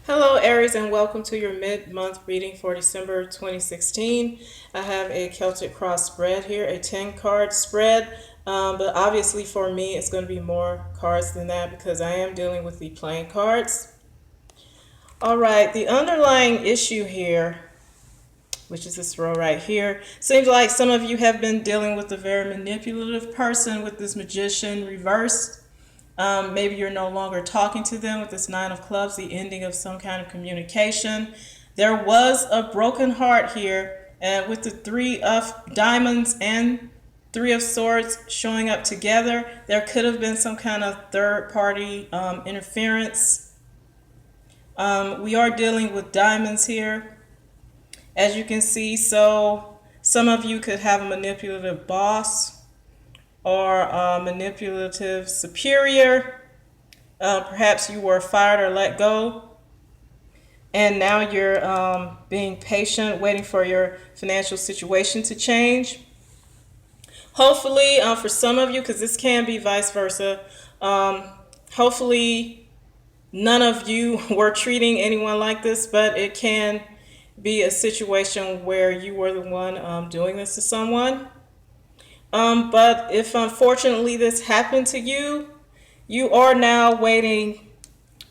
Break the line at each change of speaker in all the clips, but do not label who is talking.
Hello, Aries, and welcome to your mid-month reading for December 2016. I have a Celtic Cross spread here, a 10-card spread, but obviously for me it's going to be more cards than that because I am dealing with the playing cards. All right, the underlying issue here, which is this row right here, seems like some of you have been dealing with a very manipulative person with this magician reversed. Maybe you're no longer talking to them with this Nine of Clubs, the ending of some kind of communication. There was a broken heart here, and with the Three of Diamonds and Three of Swords showing up together, there could have been some kind of third party interference. We are dealing with diamonds here, as you can see. So some of you could have a manipulative boss or a manipulative superior. Perhaps you were fired or let go, and now you're being patient, waiting for your financial situation to change. Hopefully, for some of you, because this can be vice versa, hopefully none of you were treating anyone like this, but it can be a situation where you were the one doing this to someone. But if unfortunately this happened to you, you are now waiting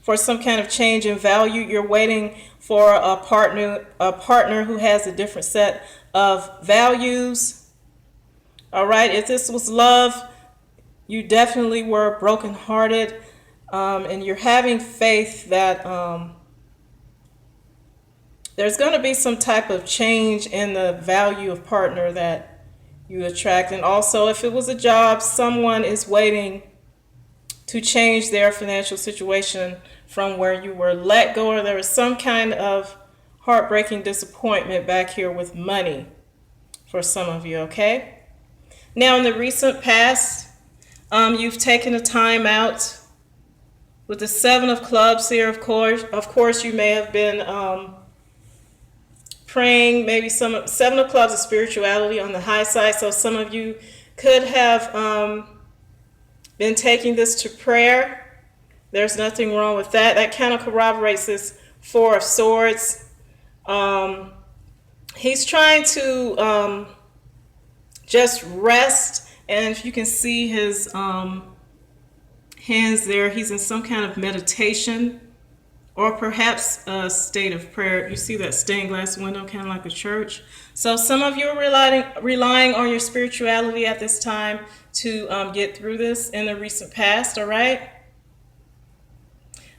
for some kind of change in value. You're waiting for a partner who has a different set of values. All right, if this was love, you definitely were brokenhearted, and you're having faith that there's going to be some type of change in the value of partner that you attract. And also, if it was a job, someone is waiting to change their financial situation from where you were let go, or there was some kind of heartbreaking disappointment back here with money for some of you, okay? Now, in the recent past, you've taken a time out with the Seven of Clubs here, of course. Of course, you may have been praying, maybe some Seven of Clubs is spirituality on the high side, so some of you could have been taking this to prayer. There's nothing wrong with that. That kind of corroborates this Four of Swords. He's trying to just rest, and if you can see his hands there, he's in some kind of meditation or perhaps a state of prayer. You see that stained glass window, kind of like a church. So some of you are relying on your spirituality at this time to get through this in the recent past, all right?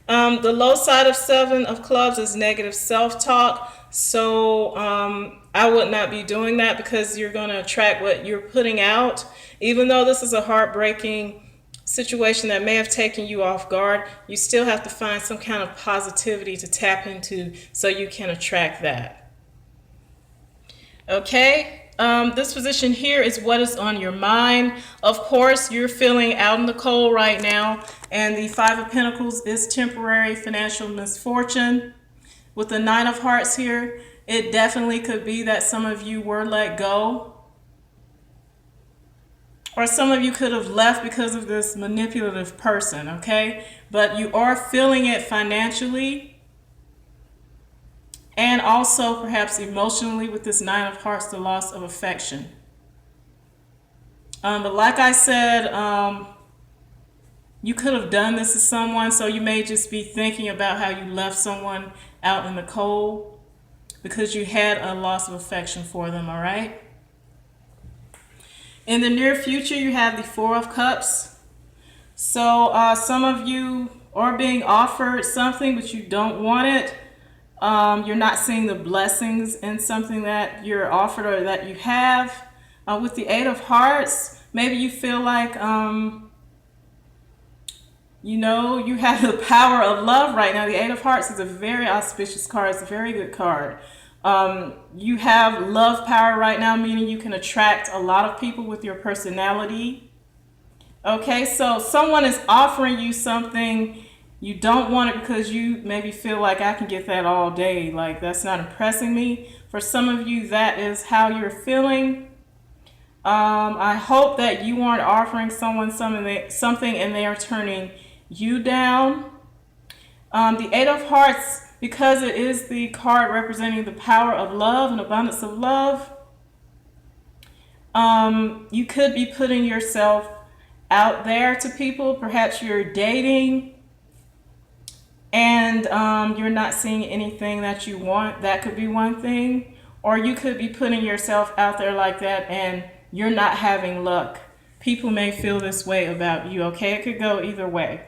The low side of Seven of Clubs is negative self-talk. So I would not be doing that because you're going to attract what you're putting out. Even though this is a heartbreaking situation that may have taken you off guard, you still have to find some kind of positivity to tap into so you can attract that. Okay? This position here is what is on your mind. Of course, you're feeling out in the cold right now, and the Five of Pentacles is temporary financial misfortune. With the Nine of Hearts here, it definitely could be that some of you were let go, or some of you could have left because of this manipulative person, okay? But you are feeling it financially and also perhaps emotionally with this Nine of Hearts, the loss of affection. But like I said, you could have done this to someone, so you may just be thinking about how you left someone out in the cold because you had a loss of affection for them, all right? In the near future, you have the Four of Cups. So some of you are being offered something, but you don't want it. You're not seeing the blessings in something that you're offered or that you have. With the Eight of Hearts, maybe you feel like, you have the power of love right now. The Eight of Hearts is a very auspicious card. It's a very good card. You have love power right now, meaning you can attract a lot of people with your personality. Okay, so someone is offering you something. You don't want it because you maybe feel like I can get that all day. Like, that's not impressing me. For some of you, that is how you're feeling. I hope that you aren't offering someone something and they are turning you down. The Eight of Hearts because it is the card representing the power of love and abundance of love, you could be putting yourself out there to people. Perhaps you're dating and you're not seeing anything that you want. That could be one thing. Or you could be putting yourself out there like that and you're not having luck. People may feel this way about you, okay? It could go either way.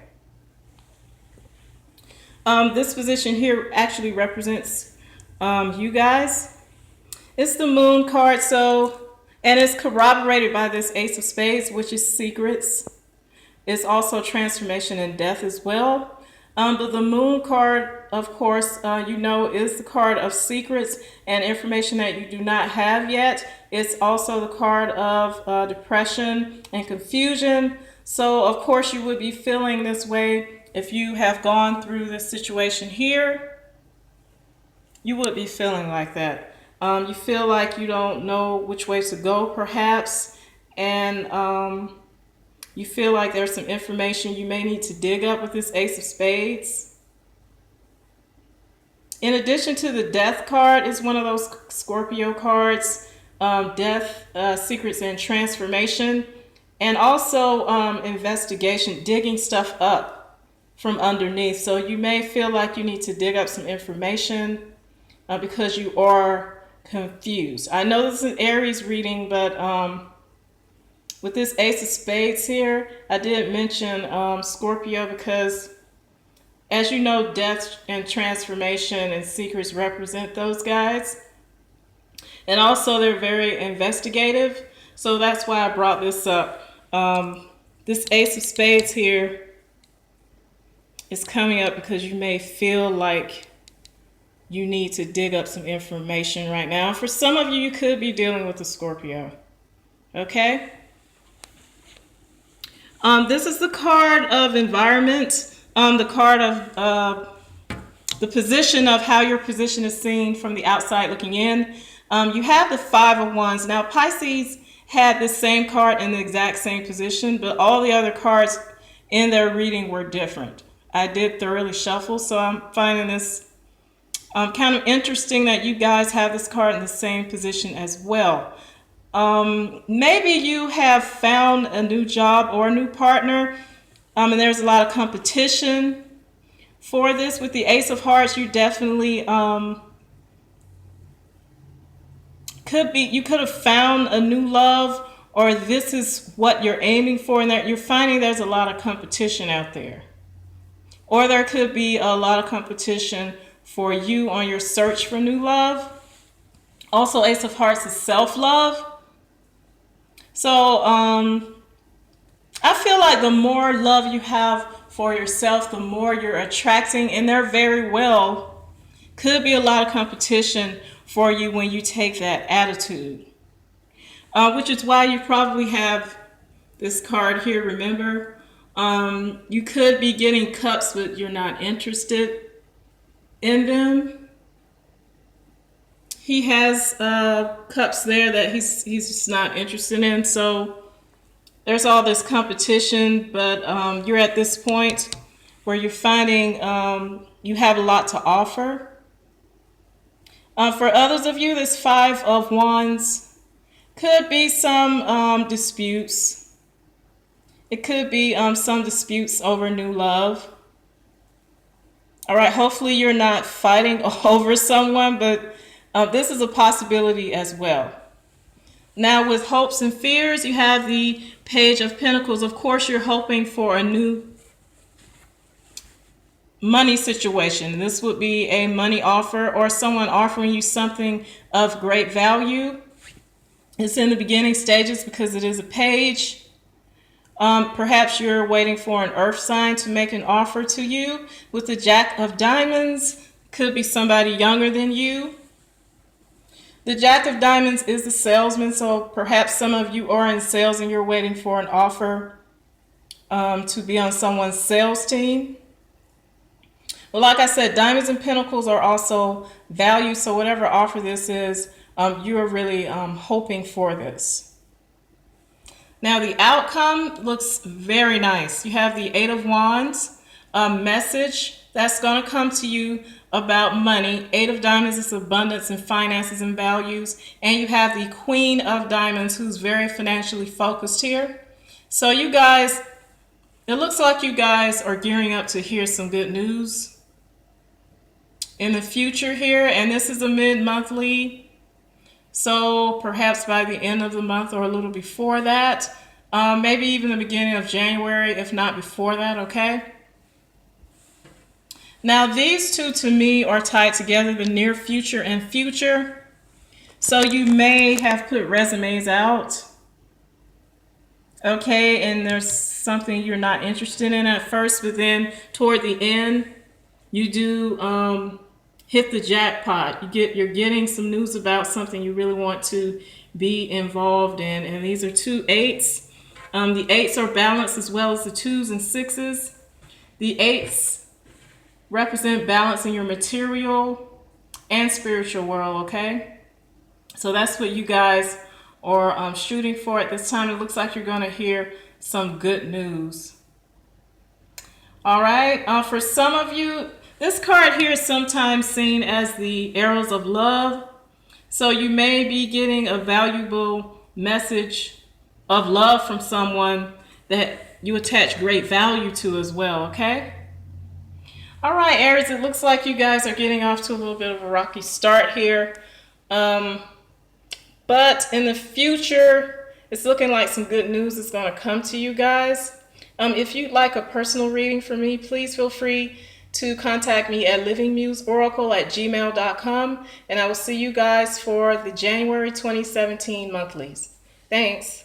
This position here actually represents you guys. It's the moon card, and it's corroborated by this Ace of Spades, which is secrets. It's also transformation and death as well. But the moon card, of course, is the card of secrets and information that you do not have yet. It's also the card of depression and confusion. So, of course, you would be feeling this way if you have gone through this situation here. You would be feeling like that. You feel like you don't know which way to go, perhaps, and you feel like there's some information you may need to dig up with this Ace of Spades. In addition to the Death card, is one of those Scorpio cards, death, secrets, and transformation, and also investigation, digging stuff up from underneath. So you may feel like you need to dig up some information because you are confused. I know this is an Aries reading, but with this Ace of Spades here, I did mention Scorpio because, as you know, death and transformation and secrets represent those guys. And also they're very investigative. So that's why I brought this up. This Ace of Spades here is coming up because you may feel like you need to dig up some information right now. For some of you, you could be dealing with a Scorpio. Okay? This is the card of environment, the card of the position of how your position is seen from the outside looking in. You have the Five of Wands. Now, Pisces had this same card in the exact same position, but all the other cards in their reading were different. I did thoroughly shuffle, so I'm finding this kind of interesting that you guys have this card in the same position as well. Maybe you have found a new job or a new partner, and there's a lot of competition for this. With the Ace of Hearts, you definitely could have found a new love, or this is what you're aiming for, and that you're finding there's a lot of competition out there. Or there could be a lot of competition for you on your search for new love. Also, Ace of Hearts is self-love. So I feel like the more love you have for yourself, the more you're attracting, and there very well could be a lot of competition for you when you take that attitude. Which is why you probably have this card here, remember? You could be getting cups, but you're not interested in them. He has cups there that he's just not interested in. So there's all this competition, but you're at this point where you're finding you have a lot to offer. For others of you, this Five of Wands could be some disputes. It could be some disputes over new love. All right, hopefully you're not fighting over someone, but this is a possibility as well. Now, with hopes and fears, you have the Page of Pentacles. Of course, you're hoping for a new money situation. This would be a money offer or someone offering you something of great value. It's in the beginning stages because it is a page. Perhaps you're waiting for an earth sign to make an offer to you. With the Jack of Diamonds, could be somebody younger than you. The Jack of Diamonds is the salesman, so perhaps some of you are in sales and you're waiting for an offer to be on someone's sales team. Well, like I said, Diamonds and Pentacles are also value, so whatever offer this is, you are really hoping for this. Now, the outcome looks very nice. You have the Eight of Wands, a message That's going to come to you about money. Eight of Diamonds is abundance and finances and values. And you have the Queen of Diamonds, who's very financially focused here. So you guys, it looks like you guys are gearing up to hear some good news in the future here. And this is a mid-monthly. So perhaps by the end of the month or a little before that. Maybe even the beginning of January, if not before that, okay? Now these two to me are tied together, the near future and future. So you may have put resumes out, okay, and there's something you're not interested in at first, but then toward the end, you do hit the jackpot. You're getting some news about something you really want to be involved in, and these are two eights. The eights are balanced as well as the twos and sixes. The eights represent balance in your material and spiritual world, okay? So that's what you guys are shooting for at this time. It looks like you're going to hear some good news. All right, for some of you, this card here is sometimes seen as the arrows of love. So you may be getting a valuable message of love from someone that you attach great value to as well, okay? All right, Aries, it looks like you guys are getting off to a little bit of a rocky start here. But in the future, it's looking like some good news is going to come to you guys. If you'd like a personal reading from me, please feel free to contact me at livingmuseoracle@gmail.com. And I will see you guys for the January 2017 monthlies. Thanks.